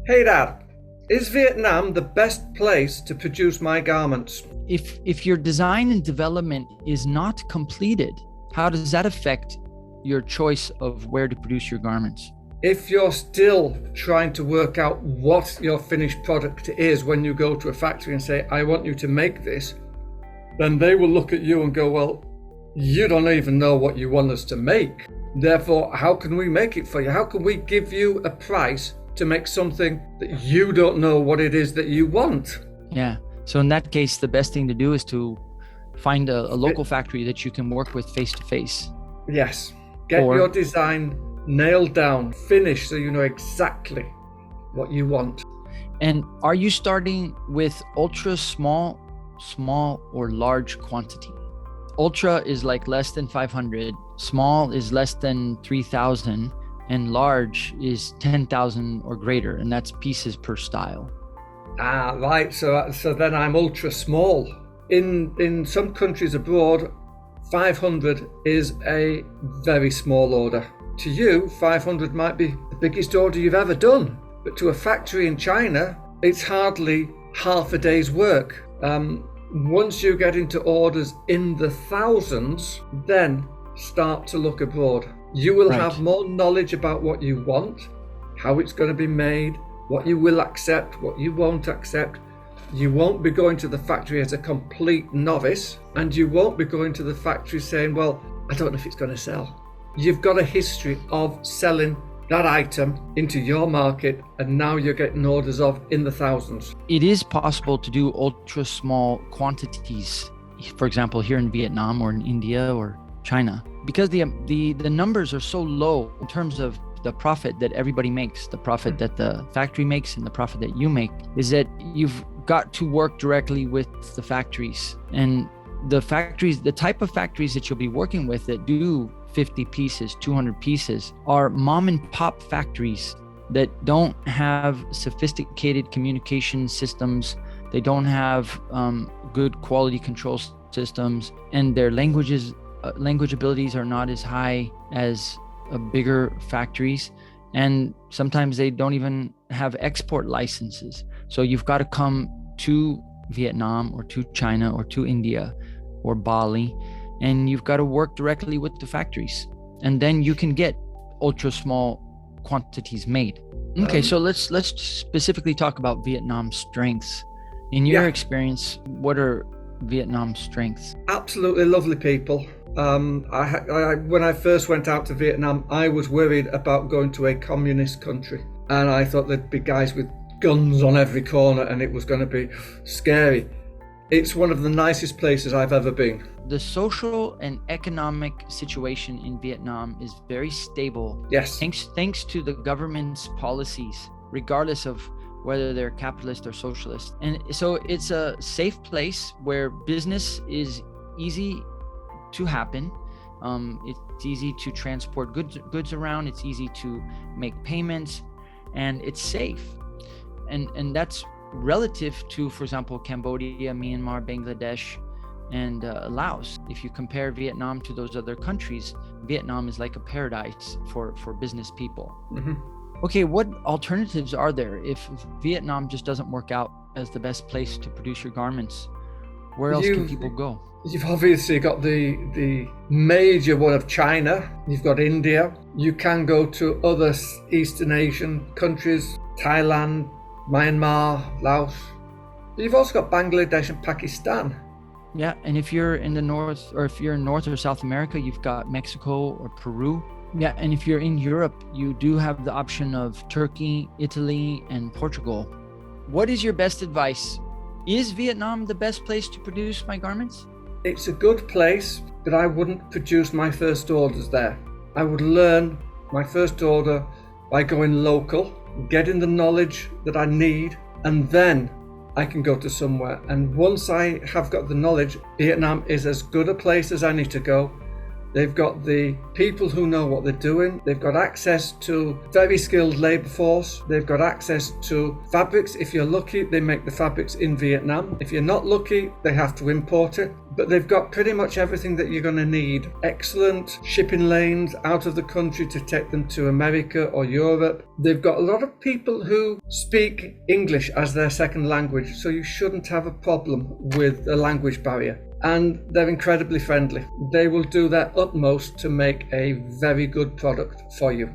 Hey Dad, is Vietnam the best place to produce my garments? If your design and development is not completed, how does that affect your choice of where to produce your garments? If you're still trying to work out what your finished product is when you go to a factory and say, I want you to make this, then they will look at you and go, well, you don't even know what you want us to make. Therefore, how can we make it for you? How can we give you a price to make something that you don't know what it is that you want? Yeah. So in that case, the best thing to do is to find a local factory that you can work with face to face. Yes. Get your design nailed down, finished, so you know exactly what you want. And are you starting with ultra small, or large quantity? Ultra is like less than 500, small is less than 3,000, and large is 10,000 or greater, and that's pieces per style. Ah, right. So then I'm ultra small. In some countries abroad, 500 is a very small order. To you, 500 might be the biggest order you've ever done. But to a factory in China, it's hardly half a day's work. Once you get into orders in the thousands, then start to look abroad. You will have more knowledge about what you want, how it's going to be made, what you will accept, what you won't accept. You won't be going to the factory as a complete novice, and you won't be going to the factory saying, well, I don't know if it's going to sell. You've got a history of selling that item into your market, and now you're getting orders of in the thousands. It is possible to do ultra small quantities, for example, here in Vietnam or in India or China, because the numbers are so low in terms of the profit that everybody makes, the profit that the factory makes and the profit that you make, is that you've got to work directly with the factories. And the factories, the type of factories that you'll be working with that do 50 pieces, 200 pieces, are mom and pop factories that don't have sophisticated communication systems. They don't have good quality control systems, and their language abilities are not as high as bigger factories. And sometimes they don't even have export licenses. So you've got to come to Vietnam or to China or to India or Bali, and you've got to work directly with the factories, and then you can get ultra small quantities made. Okay, so let's specifically talk about Vietnam's strengths. In your experience, what are Vietnam's strengths? Absolutely lovely people. When I first went out to Vietnam, I was worried about going to a communist country, and I thought there'd be guys with guns on every corner and it was going to be scary. It's one of the nicest places I've ever been. The social and economic situation in Vietnam is very stable. Yes. Thanks to the government's policies, regardless of whether they're capitalist or socialist. And so it's a safe place where business is easy to happen. It's easy to transport goods around. It's easy to make payments, and it's safe. And that's relative to, for example, Cambodia, Myanmar, Bangladesh, and Laos. If you compare Vietnam to those other countries, Vietnam is like a paradise for business people. Mm-hmm. Okay, what alternatives are there if Vietnam just doesn't work out as the best place to produce your garments? Where else can people go? You've obviously got the major one of China. You've got India. You can go to other Eastern Asian countries, Thailand, Myanmar, Laos. You've also got Bangladesh and Pakistan. Yeah, and if you're in the north, or if you're in North or South America, you've got Mexico or Peru. Yeah, and if you're in Europe, you do have the option of Turkey, Italy, and Portugal. What is your best advice? Is Vietnam the best place to produce my garments? It's a good place, but I wouldn't produce my first orders there. I would learn my first order by going local, getting the knowledge that I need, and then I can go to somewhere. And once I have got the knowledge, Vietnam is as good a place as any to go. They've got the people who know what they're doing. They've got access to very skilled labor force. They've got access to fabrics. If you're lucky, they make the fabrics in Vietnam. If you're not lucky, they have to import it. But they've got pretty much everything that you're going to need. Excellent shipping lanes out of the country to take them to America or Europe. They've got a lot of people who speak English as their second language, so you shouldn't have a problem with the language barrier. And they're incredibly friendly. They will do their utmost to make a very good product for you.